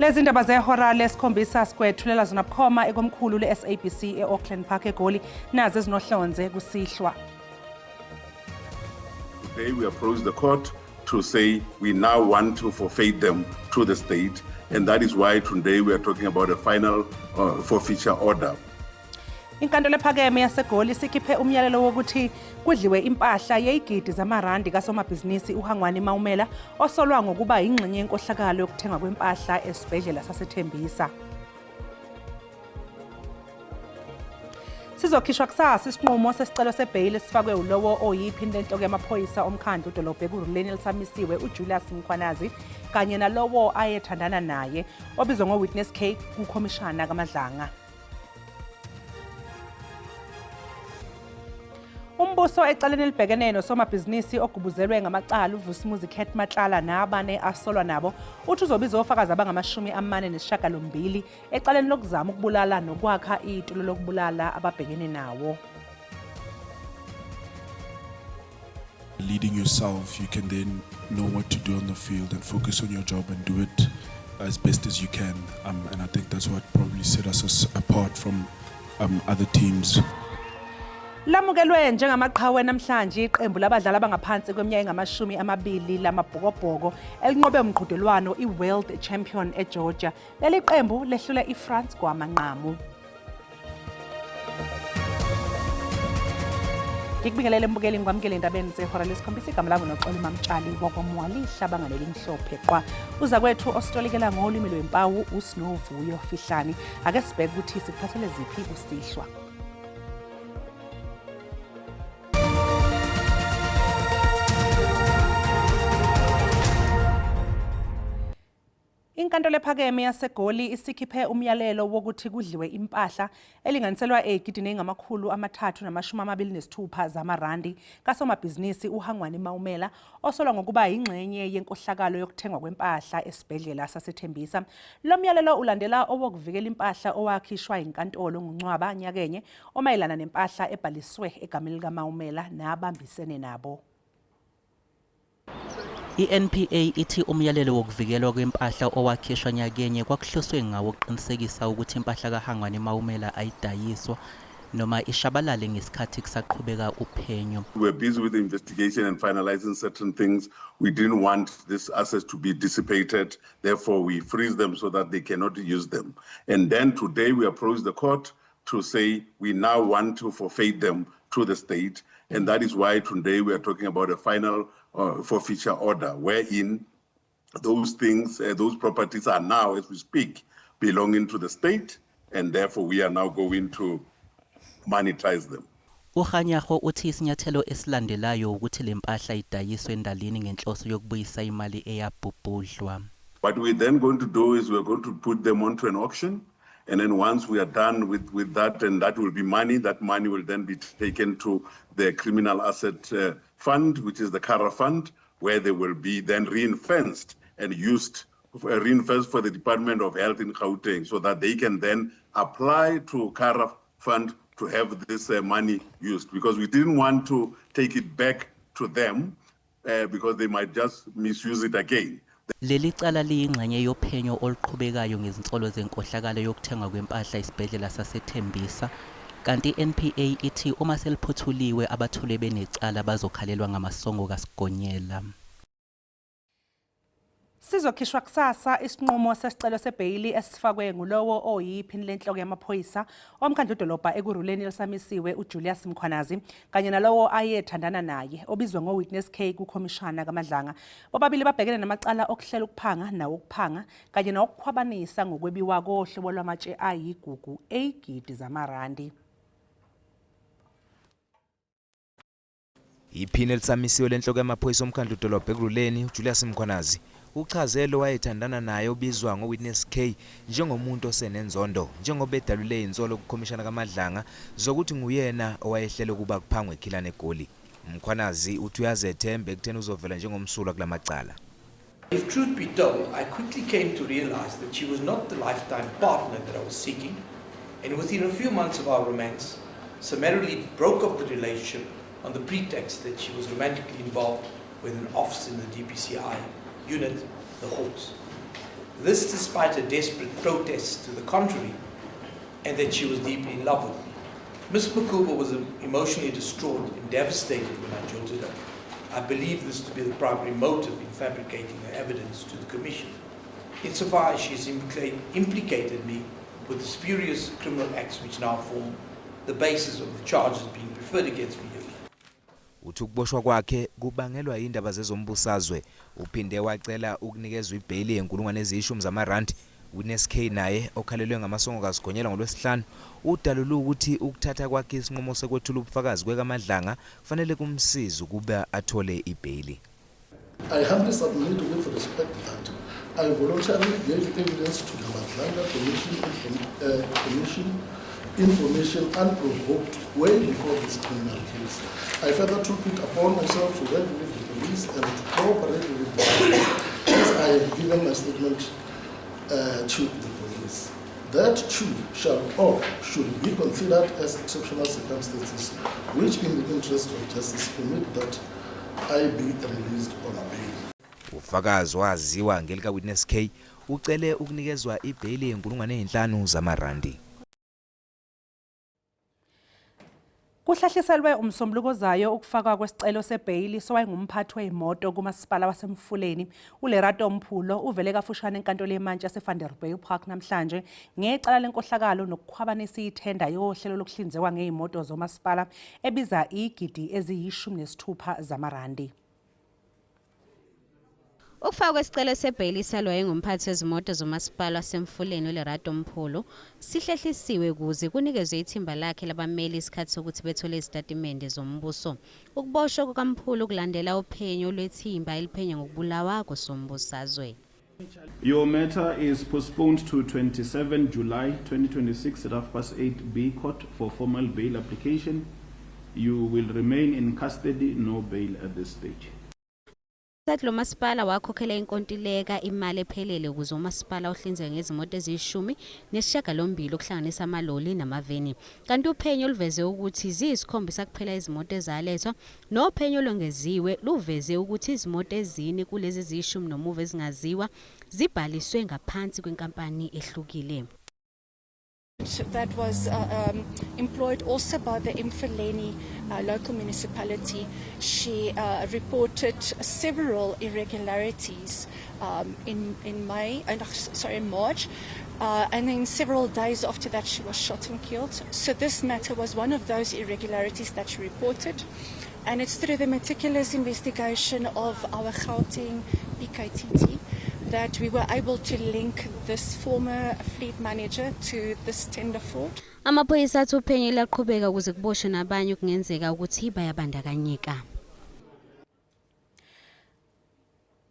Lezi ndaba zehora lesikhombisa sikwethulela zona bukhoma ekomkhulu le-SABC e-Auckland Park eGoli nazo ezinohlonze kusihlwa. Today we approach the court to say we now want to forfeit them to the state, and that is why today we are talking about a final forfeiture order. Inkantolo ephakeme yaseGoli sikhiphe umyalelo wokuthi kudliwe impahla yezigidi zamarandi kasomabhizinisi uHangwani Maumela osolwa ngokuba ingxenye yenkohlakalo yokuthengwa kwempahla esibhedlela saseThembisa. Sizokhishwa kusasa isinqumo sesicelo sebail esifakwe ulowo oyiphini lenhloko yamaphoyisa omkhandlu udolobha ekuruleni elisamisiwe uJulius Mkhwanazi kanye nalowo ayethandana naye obizwa ngoWitness K kukhomishana kaMadlanga. Umbuso ecaleni elibhekene nosomabhizinisi ogubuzelwe ngamacala uVusimuzi Cat Matlala nabane asolwa nabo uthi uzobiza ofakazi abangama-48 ecaleni lokuzama ukubulala nokwakha itulo lokubulala ababhekene nawo. Leading yourself, you can then know what to do on the field and focus on your job and do it as best as you can. And I think that's what probably set us apart from other teams. Lamukelwe njengamaqhawe namhlanje iqembu labadlali abangaphansi kweminyaka engama-20 lamabhokobhoko elinqobe umqhudelwano iWorld Champion eGeorgia. Leli qembu lehlule iFrance kwamanqamu. Ngikubingelele mbukeli ngikwamukele endabeni zehora lesikhombisa igama lami noXolo Mamtshali wakwaMwalihle abanganeli mhlophe qwa. Uza kwethu ositolikela ngolimi lwempawu uSinovuyo Fihlani. Ake sibheke ukuthi sikuphathele ziphi usihlwa. Inkantolo ephakeme yaseGoli isikhiphe umyalelo wokuthi kudliwe impahla elinganiselwa ezigidini ezingama-326 zamarandi kasomabhizinisi uHangwani Maumela osolwa ngokuba ingxenye yenkohlakalo yokuthengwa kwempahla esibhedlela saseThembisa. Lo myalelo ulandela owokuvikela impahla owakhishwa inkantolo ngoNcwaba nyakenye omayelana nempahla ebhaliswe egameni likaMaumela nabambisene nabo. I-NPA ithi umyalelo wokuvikelwa kwempahla owakhishwa nyakenye kwakuhloswe ngawo ukuqinisekisa ukuthi impahla kaHangwani Maumela ayidayiswa noma ishabalale ngesikhathi kusaqhubeka uphenyo. We were busy with the investigation and finalizing certain things. We didn't want these assets to be dissipated. Therefore, we freeze them so that they cannot use them. And then today we approach the court to say we now want to forfeit them to the state. And that is why today we are talking about a final forfeiture order, wherein those things, those properties are now, as we speak, belonging to the state, and therefore we are now going to monetize them. uHanyago uthi isinyathelo esilandelayo ukuthi le mpahla idayiswe endalini ngenhloso yokubuyisa imali eyabhubhudlwa. What we're then going to do is we're going to put them onto an auction. And then once we are done with that, and that will be money, that money will then be taken to the criminal asset fund, which is the CARA fund, where they will be then reinforced and used, reinforced for the Department of Health in Gauteng, so that they can then apply to CARA fund to have this money used. Because we didn't want to take it back to them because they might just misuse it again. Leli cala liyingxenye yophenyo oluqhubekayo ngezinsolo zenkohlakalo yokuthengwa kwempahla esibhedlela saseThembisa kanti iNPA ithi uma seliphuthuliwe abathule benecala bazokhalelwa ngamasongo kaSigonyela. Sizokhishwa kusasa isinqumo sesicelo sebail esifakwe ngulowo oyiphini lenhloko yamaphoyisa omkhandlu udolobha ekuruleni elisamisiwe uJulius Mkhwanazi kanye nalowo ayethandana naye obizwa ngoWitness K kukhomishana kaMadlanga. Bobabili babhekene namacala okuhlela ukuphanga nawokuphanga kanye nokukhwabanisa ngokwebiwa kohlobo lwamatshe ayigugu ezigidi zamarandi. Iphini elisamisiwe lenhloko yamaphoyisa omkhandlu udolobha ekuruleni uJulius Mkhwanazi uchazelo wayethandana naye obizwa ngoWitness K njengomuntu osenenzondo njengoba edalule insolo kukhomishana kaMadlanga zokuthi nguyena owayehlela ukuba kuphangwe ekhilana eGoli. Mkhwanazi uthi uyazethemba ekutheni uzovela njengomsulwa kulamacala. If truth be told, I quickly came to realize that she was not the lifetime partner that I was seeking, and within a few months of our romance, summarily broke off the relationship on the pretext that she was romantically involved with an officer in the DPCI unit, the Hawks. This despite a desperate protest to the contrary, and that she was deeply in love with me. Ms. Makuba was emotionally distraught and devastated when I jilted her. I believe this to be the primary motive in fabricating her evidence to the Commission. Insofar as she has implicated me with the spurious criminal acts which now form the basis of the charges being preferred against me here. Uthi ukuboshwa kwakhe kubangelwa indaba zezombusazwe, uphinde wacela ukunikezwa ibhayili ye R10,000 Witness K naye okhalelwe ngamasongo kasigonyela ngoLwesihlanu udalula ukuthi ukuthatha kwakhe isinqumo sekwethula ubufakazi kwekaMadlanga kufanele kumsize ukuba athole ibhayili. I humbly submit with respect that I voluntarily gave evidence to the Madlanga Commission information unprovoked way before this criminal case. I further took it upon myself to work with the police and to cooperate with the police as I have given my statement to the police. That too shall or should be considered as exceptional circumstances, which in the interest of justice permit that I be released on bail. Ufakazi waziwa ngelika Witness K ucele ukunikezwa ibhayili ye R5,000. Kuhlahliselwe umsombuluko ozayo ukufakwa kwesicelo sebhayili sowayengumphathi weimoto kumasipala wasemfuleni uLerato Mphulo uvele kafushane enkantolo yemantshi yaseVanderbijl Park namhlanje ngecala lenkohlakalo nokukhwabanisa ithenda yohlelo lokuhlinzekwa ngeimoto zomasipala ebiza igidi eziyi-16 zamarandi. Ukufakwa kwesicelo sebhayili salwayo ngumphathi wezimoto zomasipala wasemfuleni uLerato Mphulo sihlehlisiwe kuze kunikezwe ithimba lakhe labameli isikhathi sokuthi bethole izitatimende zombuso. Ukuboshwa kukaMphulo kulandela uphenyo lwethimba eliphenya ngokubulawa kosombusazwe. Your matter is postponed to 27 July 2026 at 8:30 B Court for formal bail application. You will remain in custody, no bail at this stage. Lo masipala wakhokhela inkontileka imali ephelele ukuze umasipala uhlinzeke ngezimoto eziyishumi okuhlanganisa amaloli namaveni. Kanti uphenyo luveze ukuthi ziyisikhombisa kuphela izimoto ezalethwa nophenyo olongeziwe luveze ukuthi izimoto ezine kulezi eziyishumi nomuva ezingaziwa zibhaliswe ngaphansi kwenkampani ehlukile. That was employed also by the Mfuleni local municipality. She reported several irregularities in March, and then several days after that she was shot and killed. So this matter was one of those irregularities that she reported, and it's through the meticulous investigation of our Gauteng PKTT that we were able to link this former fleet manager to this tender fraud. Amaphoyisa athi uphenyo laqhubeka ukuze kuboshwe nabanye kungenzeka ukuthi bayabandakanyeka.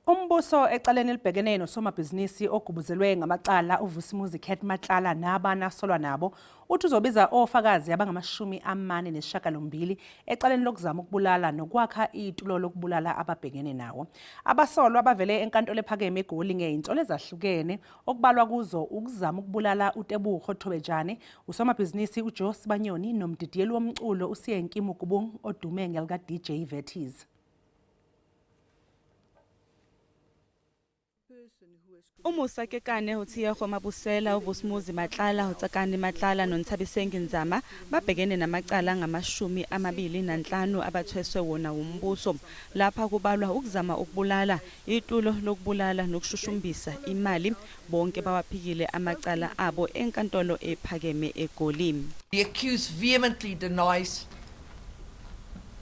Umbuso ecaleni libhekene nosomabhizinisi ogubuzelwe ngamacala uVusimuzi Cat Matlala nabanasolwa nabo uthi uzobiza ofakazi abangama48 ecaleni lokuzama ukubulala nokwakha itulo lokubulala ababhekene nawo. Abasolwa abavele enkantolo ephakeme eGoli ngeintsolo ezahlukene okubalwa kuzo ukuzama ukubulala uTebogo Thobejane, usomabhizinisi uJoe Sibanyoni nomdidiyeli womculo uSiyenki Mukubung odume ngelika DJ Vertiz. Umusa Kekane uThiyego Mabusela uVusimuzi Matlala uTsakani Matlala noNthabisengi Nzama babhekene namacala angama25 abathweswe wona umbuso lapha kubalwa ukuzama ukubulala itulo lokubulala nokushushumbisa imali bonke bawaphikile amacala abo enkantolo ephakeme eGoli. The accused vehemently denies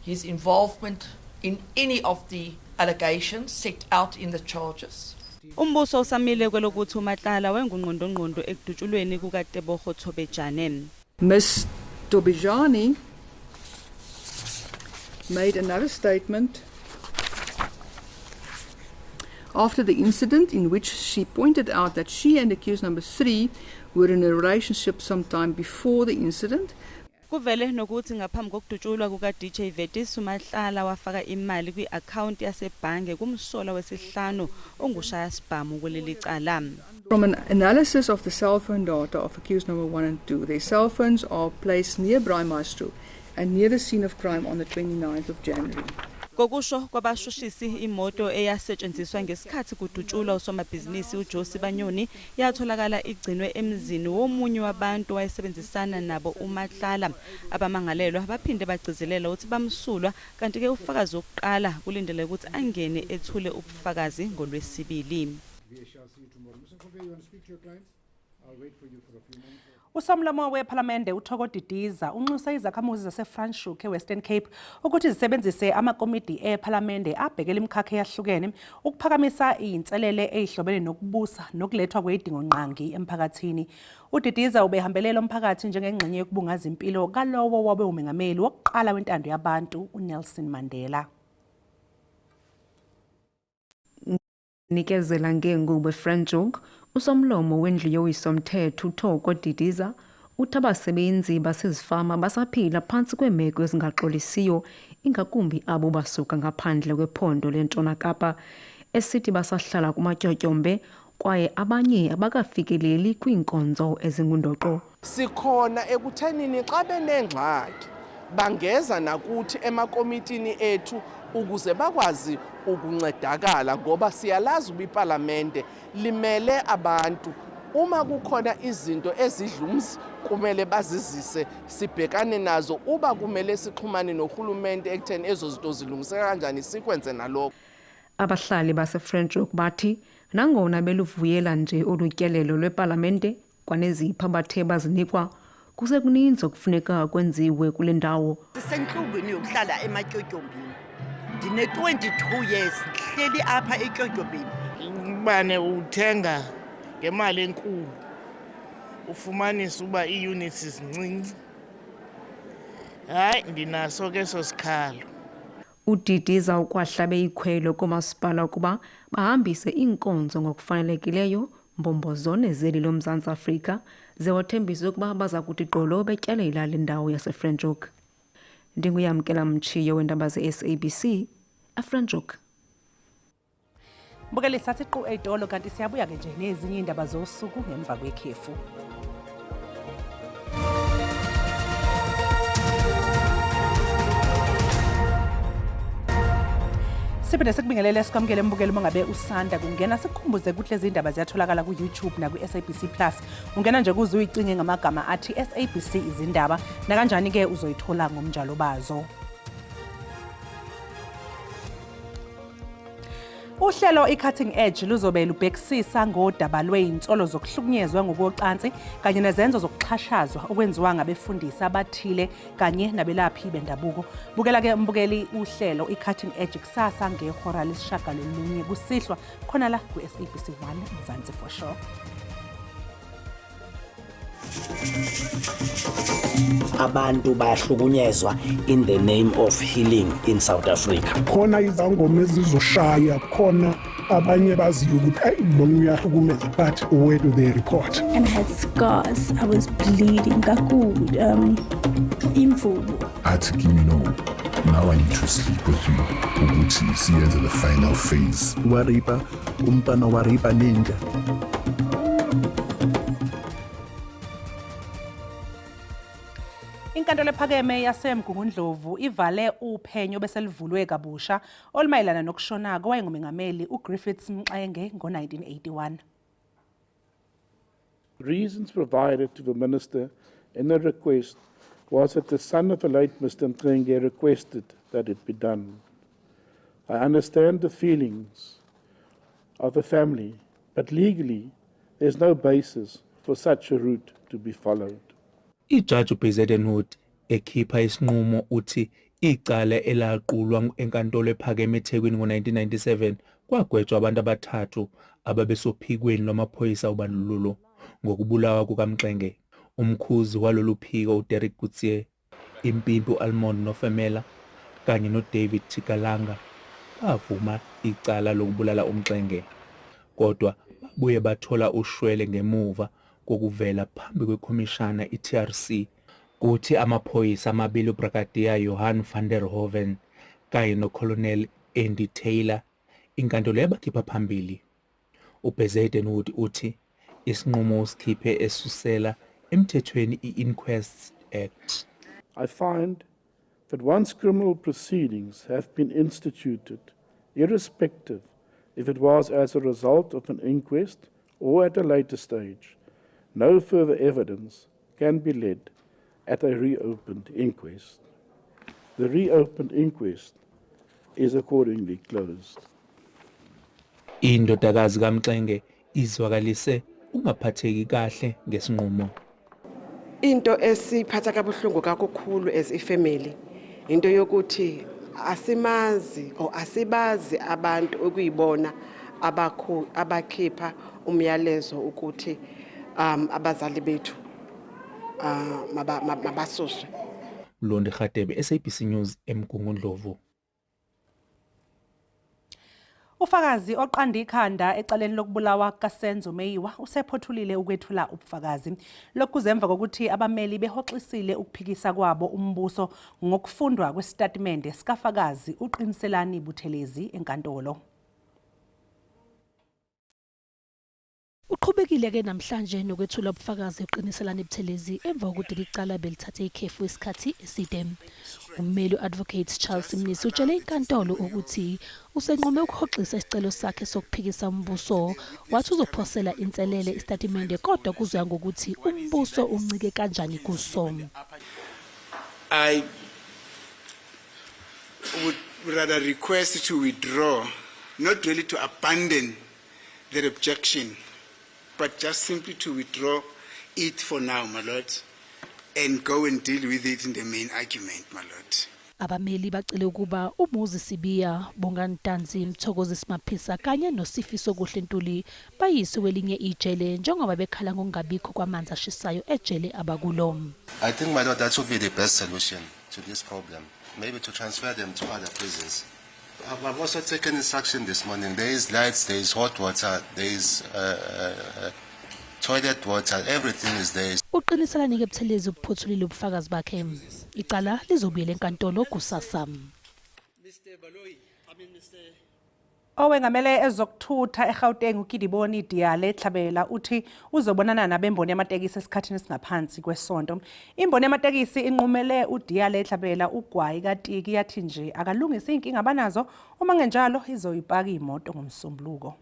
his involvement in any of the allegations set out in the charges. Umbuso usamile kwelokuthi uMatlala wengunqondongqondo ekudutshulweni kukaTebogo Thobejane. Ms. Thobejane made another statement after the incident in which she pointed out that she and accused number 3 were in a relationship sometime before the incident. Kuvele nokuthi ngaphambi kokudutshulwa kuka DJ Vertiz uMatlala wafaka imali kwi-account yasebhange kumsola wesihlanu ongushaya sibhamu kuleli cala. From an analysis of the cell phone data of accused number 1 and 2, their cell phones are placed near Braai Maestro and near the scene of crime on the 29th of January. Ngokusho kwabashushisi imoto eyasetshenziswa ngesikhathi kudutshulwa usomabhizinisi uJosi Banyoni yatholakala igcinwe emzini womunye wabantu wayesebenzisana nabo uMatlala. Abamangalelwa baphinde bagcizelela ukuthi bamsulwa kanti ke ufakazi wokuqala kulindele ukuthi angene ethule ubufakazi ngolwesibili. Usomlomo wePhalamende uThoko Didiza unxusa izakhamuzi zaseFranschhoek eWestern Cape ukuthi zisebenzise amakomidi ePhalamende abhekela imikhakha eyahlukene ukuphakamisa inselele ezihlobene nokubusa nokulethwa kwedingonqangi emphakathini. uDidiza ubehambelela umphakathi njengengxenye yokubungaza impilo kalowo wabe umengameli wokuqala wentando yabantu uNelson Mandela. Nikezela ngengubo eFranschhoek, usomlomo wendlu yowisomthetho uThoko Didiza uthi abasebenzi basezifama basaphila phansi kwemeko ezingaxolisiyo ingakumbi abo basuka ngaphandle kwephondo leNtshona Kapa esithi basahlala kumatyotyombe kwaye abanye abakafikeleli kwiinkonzo ezingundoqo. Sikhona ekuthenini xa benengxaki bangeza nakuthi emakomitini ethu ukuze bakwazi ukuncedakala ngoba siyalazi ubiPhalamende limele abantu. Uma kukhona izinto ezidlumzi kumele bazizise sibhekane nazo, uba kumele sixhumane nohulumende ekutheni ezo zinto zilungiseka kanjani sikwenze nalokho. Abahlali baseFranschhoek bathi nangona beluvuyela nje olutyelelo lwePhalamende kwanezipha bathe bazinikwa kusekuninzi okufuneka kwenziwe kule ndawo. Sisenhlungwini yokuhlala ematyotyombe. Ndine 22 years ndihleli apha etyotyobeni. Ubane uthenga ngemali enkulu ufumanisa uba iunits zincinci. Hayi ndinaso ke sosikhalo. uDidiza ukwahlabe ikhwelo komasipala ukuba bahambise inkonzo ngokufanelekileyo mbombozone zeli loMzantsi Afrika zewathembisa ukuba baza kuthi gqolo betyalela le ndawo yaseFranschhoek. Ndinguyamkela Mchiyo wendaba ze-SABC eFranschhoek. Mbukeli sathi qu edolo kanti siyabuya ke nje nezinye indaba zosuku ngemva kwekhefu. Siphinde sikubingelele sikwamukele mbukeli mangabe usanda kungena sikukhumbuze ukuthi lezi indaba ziyatholakala ku-YouTube na ku-SABC Plus. Ungena nje kuze uyicinge ngamagama athi SABC izindaba na kanjani ke uzoyithola ngomnjalo bazo. Uhlelo iCutting Edge luzobe lubhekisisa ngodaba lwezinsolo zokuhlukunyezwa ngokocansi kanye nezenzo zokuxhashazwa okwenziwa ngabefundisi abathile kanye nabelaphi bendabuko. Bukela ke mbukeli uhlelo iCutting Edge kusasa ngehora lesishagalolunye kusihlwa khona la ku-SABC 1 Mzansi for sure. Abantu bayahlukunyezwa in the name of healing in South Africa. Khona izangoma ezizoshaya, khona abanye baziyo ukuthi hey lona uyahlukumeza, but where do they report? And I had scars. I was bleeding kakhulu imvubu. Athi kimi no, now I need to sleep with you ukuthi siyenze the final phase. Waripa umntwana waripa ninja. Inkantolo ephakeme yaseMgungundlovu ivale uphenyo bese livulwe kabusha olumayelana nokushona kowayengumengameli uGriffiths Mxenge ngo-1981. Reasons provided to the minister in the request was that the son of the late Mr. Mxenge requested that it be done. I understand the feelings of the family, but legally there's no basis for such a route to be followed. Ijaji uBezadenhood ekhipha isinqumo uthi icala elaqulwa enkantolo ephakeme eThekwini ngo-1997 kwagwetshwa abantu abathathu ababesophikweni lwamaphoyisa obandlululo ngokubulawa kukaMxenge. Umkhuzi walolu phiko uDerek Coetzee, Impimpi Almond Nofemela kanye noDavid Tikalanga bavuma icala lokubulala uMxenge, kodwa babuye bathola ushwele ngemuva kokuvela phambi kwekhomishana iTRC kuthi amaphoyisa amabili uBrigadier Johan van der Hoven kanye noColonel Andy Taylor inkantolo yabakhipha phambili. uBezadenhood uthi isinqumo usikhiphe esusela emthethweni i-Inquest Act. I find that once criminal proceedings have been instituted, irrespective if it was as a result of an inquest or at a later stage, no further evidence can be led at a reopened inquest. The reopened inquest is accordingly closed. Indodakazi kaMxenge izwakalise ungaphatheki kahle ngesinqumo. Into esiphatha kabuhlungu kakhulu as ifamily into yokuthi asimazi or asibazi abantu okuyibona abakhipha umyalezo ukuthi abazali bethu mabasuswe. Londe Khatebe, SABC News, eMgungundlovu. Ufakazi oqanda ikhanda ecaleni lokubulawa kaSenzo Meyiwa usephothulile ukwethula ubufakazi. Lokhu kuzemva kokuthi abameli behoxisile ukuphikisa kwabo umbuso ngokufundwa kwesitatimende sikafakazi uQiniselani Buthelezi enkantolo. Uqhubekile ke namhlanje nokwethula ubufakazi uQiniselani Buthelezi emva kokuthi licala belithathe ikhefu isikhathi eside. Ummeli uAdvocate Charles Mnisi utshele inkantolo ukuthi usenqome ukuhoxisa isicelo sakhe sokuphikisa umbuso wathi uzophosela inselele isitatimende kodwa kuzoya ngokuthi umbuso uncike kanjani kuso. I would rather request to withdraw, not really to abandon the objection, but just simply to withdraw it for now, my lord, and go and deal with it in the main argument, my lord. Abameli bacele ukuba uMuzi Sibiya, Bongani Danzi, Mthokozi Simaphisa kanye noSifiso Kuhle Ntuli bayiswe kwelinye ijele njengoba bekhala ngokungabikho kwamanzi ashisayo ejele abakulo. I think, my lord, that would be the best solution to this problem. Maybe to transfer them to other prisons. I've also taken instruction this morning. There is lights, there is hot water, there is toilet water, everything is there. Uqiniselani ke Buthelezi ukuphothulile ubufakazi bakhe. Icala lizobuyela enkantolo kusasa. Owengamele ezokuthutha eGauteng uKidiboni Diyale Tlhabela uthi uzobonana nabemboni yamatekisi esikhathini esingaphansi kwesonto. Imboni yamatekisi inqumele uDiyale Tlhabela ugwayi kaTiki yathi nje akalungisa inkinga abanazo uma ngenjalo izoyipaka imoto ngomsombuluko.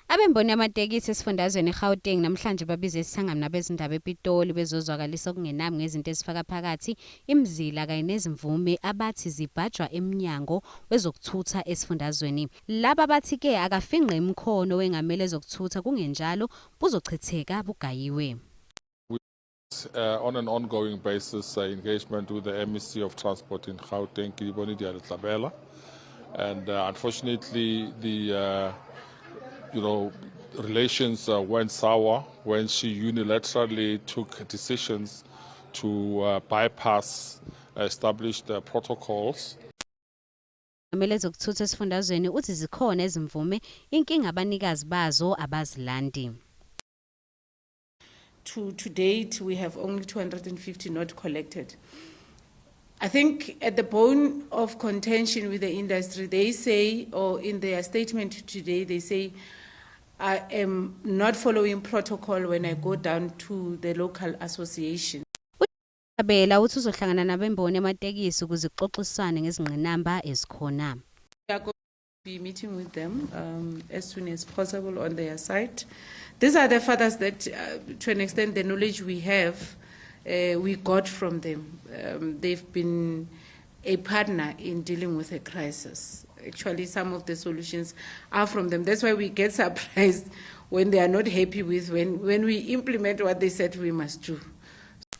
Abemboni yamatekisi esifundazweni eGauteng namhlanje babize isithangami nabezindaba ePitoli bezozwakalisa okungenami ngezinto ezifaka phakathi imizila kanye nezimvume abathi zibhajwa eminyango wezokuthutha esifundazweni. Laba bathi ke akafinqe imkhono wengamele ezokuthutha kungenjalo buzochitheka bugayiwe. On an ongoing basis, engagement with the MEC of Transport in Gauteng, Kidiboni Diyale Tlhabela, and unfortunately the relations went sour when she unilaterally took decisions to bypass established protocols. Ngamele ezokuthutha esifundazweni uthi zikhona ezimvume inkinga abanikazi bazo abazilandi. To date, we have only 250 not collected. I think at the bone of contention with the industry, they say, or in their statement today, they say, I am not following protocol when I go down to the local association. Tlhabela uthi uzohlangana nabemboni yamatekisi ukuze kuxoxisane ngezingqinamba ezikhona. We are going to be meeting with them as soon as possible on their side. These are the fathers that, to an extent, the knowledge we have, we got from them. They've been a partner in dealing with a crisis. Actually, some of the solutions are from them. That's why we get surprised when they are not happy with when we implement what they said we must do.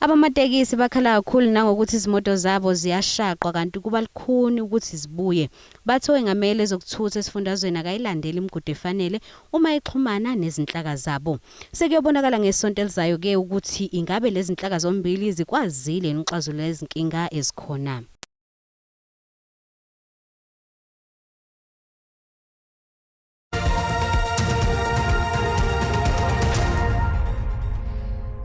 Abamatekisi bakhala kakhulu nangokuthi izimoto zabo ziyashaqwa kanti kuba likhuni ukuthi zibuye. Bathi wengamele ezokuthutha esifundazweni akayilandeli imigudu efanele uma ixhumana nezinhlaka zabo. Sekuyobonakala ngesonto elizayo ke ukuthi ingabe lezi zinhlaka zombili zikwazile ukuxazulula izinkinga ezikhona.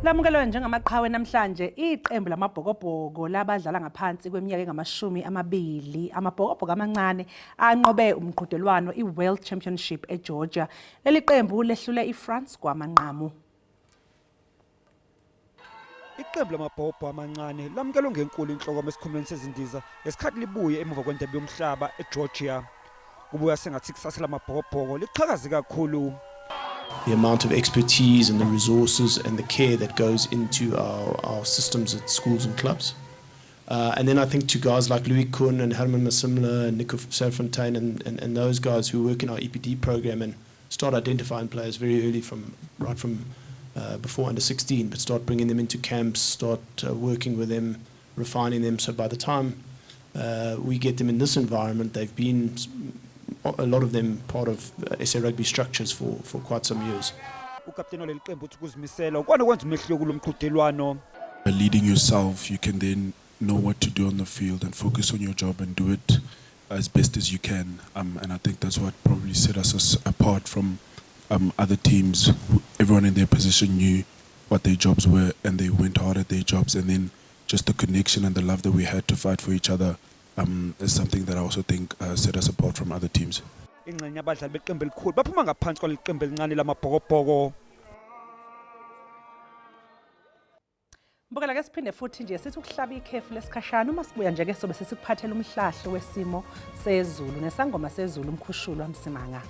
Lamukelwe njengamaqhawe namhlanje iqembu lamabhokobhoko labadlala ngaphansi kweminyaka engamashumi 20 amabhokobhoko amancane anqobe umqhudelwano iWorld Championship eGeorgia. Leli qembu lehlule iFrance kwamanqamu. Iqembu lamabhobho amancane lamkelwe ngenkulu inhloko esikhumulweni sezindiza ngesikhathi libuye emuva kwendebe yomhlaba eGeorgia. Kubuya sengathi kusasa lamabhobho liqhakaze kakhulu. The amount of expertise and the resources and the care that goes into our systems at schools and clubs. And then I think to guys like Louis Kuhn and Herman Massimler and Nico Serfontein and those guys who work in our EPD program and start identifying players very early right from before under 16, but start bringing them into camps, start working with them, refining them. So by the time we get them in this environment, they've been, a lot of them, part of SA Rugby structures for quite some years. Leading yourself, you can then know what to do on the field and focus on your job and do it as best as you can. And I think that's what probably set us apart from other teams. Everyone in their position knew what their jobs were and they went hard at their jobs, and then just the connection and the love that we had to fight for each other is something that I also think set us apart from other teams. Mbukela ke siphinde futhi nje sithi ukuhlaba ikhefu lesikhashana uma sibuya nje ke sobe sesiphathela umhlahlo wesimo sezulu nesangoma sezulu umkhushulu wamsimanga.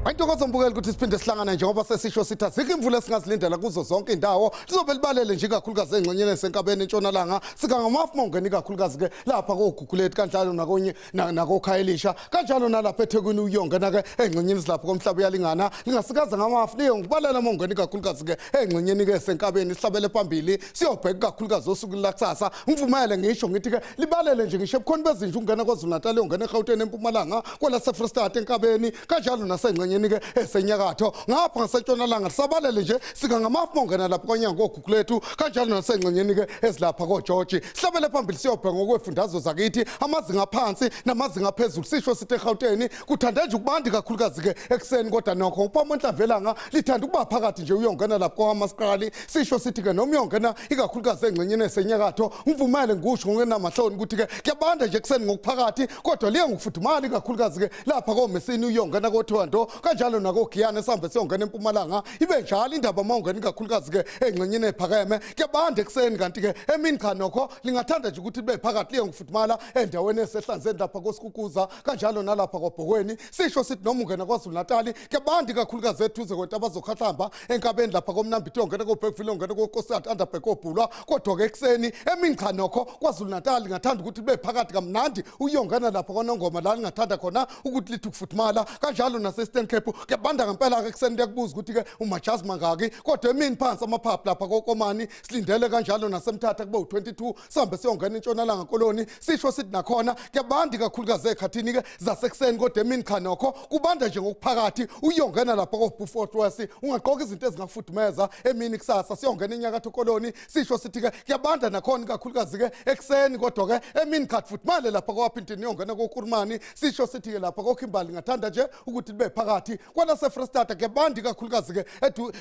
Ayintokozo mbukeli ukuthi siphinde sihlangana njengoba sesisho sithi azikho imvula esingazilindela kuzo zonke indawo lizobe libalele nje kakhulukazi engxenyeni esenkabeni entshonalanga sikangamafu mongeni kakhulukazi ke lapha koGugulethu kanjalo nakonye nakoKhayelisha kanjalo nalapha eThekwini uyongena ke engxenyeni silapha komhlaba uyalingana lingasikaza ngamafu liyo ngibalela mongeni kakhulukazi ke engxenyeni ke esenkabeni sihlabele phambili siyobheka kakhulukazi osukwini lakusasa ngivumele ngisho ngithi ke libalele nje ngisho ebukhona bezinja ungena kwaZulu Natal ungena eGauteng eMpumalanga kwala seFreystata enkabeni kanjalo nasengxenyeni ke esenyakatho ngapha ngasentshonalanga sabalele nje sikangamafu mongena lapha kwanyango koGugulethu kanjalo nasengxenyeni ke ezilapha koGeorge sihlabele phambili siyobheka ngokwefundazo zakithi amazinga aphansi namazinga aphezulu sisho sithi eGauteng kuthanda nje ukubandi kakhulukazi ke ekseni kodwa nokho uPamonhlavelanga lithanda ukuba phakathi nje uyongena lapha kwaMaskali sisho sithi ke noma uyongena ikakhulukazi engxenyeni esenyakatho ngivumele ngisho ngenamahloni ukuthi ke kuyabanda nje ekseni ngokuphakathi kodwa liya ngokufudumala ikakhulukazi ke lapha koMesini uyongena koThondo kanjalo nakoGiyane sihambe siyongena eMpumalanga ibe njalo indaba mawungena kakhulukazi ke engxenyeni ephakeme kuyabanda ekseni kanti ke emini cha nokho lingathanda nje ukuthi libe phakathi liye ngifudumala endaweni esehlanzeni lapha koSikukuza kanjalo nalapha kwaBhokweni sisho sithi noma ungena kwaZulu Natal kuyabanda kakhulukazi ethuze kwenta abazokhahlamba enkabeni lapha koMnambitho ongena koBergville ongena koKosat Underberg obhulwa kodwa ke ekseni emini cha nokho kwaZulu Natal ngathanda ukuthi libe phakathi kamnandi uyongena lapha kwaNongoma la lingathanda khona ukuthi lithi ukufudumala kanjalo nase-Eastern Cape kuyabanda ngempela ke ekseni kuyakubuza ukuthi ke umajazi mangaki kodwa emini phansi amaphaphu lapha koKomani silindele kanjalo nasemthatha kube u22 sihambe siyongena entshonalanga koloni sisho sithi nakhona kuyabandi kakhulukazi ekhathini ke zasekuseni kodwa emini cha nokho kubanda nje ngokuphakathi uyongena lapha koBuffalo West ungaqoka izinto ezingafudumeza emini kusasa siyongena enyakatho koloni sisho sithi ke kuyabanda nakhona kakhulukazi ke ekseni kodwa ke emini cha fudumale lapha kwaPhintini yongena koKurumani sisho sithi ke lapha koKhimbali ngathanda nje ukuthi libe phakathi kwala seFreystata kuyabandi kakhulukazi ke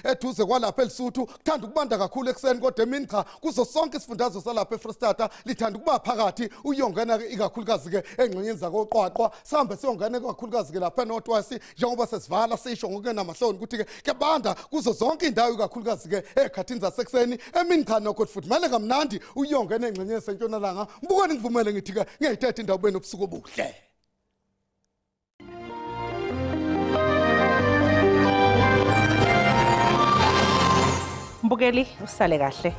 eduze kwalapha eLesotho kuthanda ukubanda kakhulu ekseni kodwa emini cha kuzo sonke isifundazwe salapha eFreystata lithanda ukuba phakathi uyongena ikakhulukazi ke engxenyeni zakoQwaqwa sihambe siyongena kakhulukazi ke lapha eNorth West njengoba sesivala sisho ngokunamahloni ukuthi ke kuyabanda kuzo zonke indawo ikakhulukazi ke ekhathini zasekuseni emini cha nokho futhi manje kamnandi uyongena engxenyeni sentshonalanga mbukoni ngivumele ngithi ke ngiyayithetha indawo benobusuku obuhle. Mbukeli usale kahle.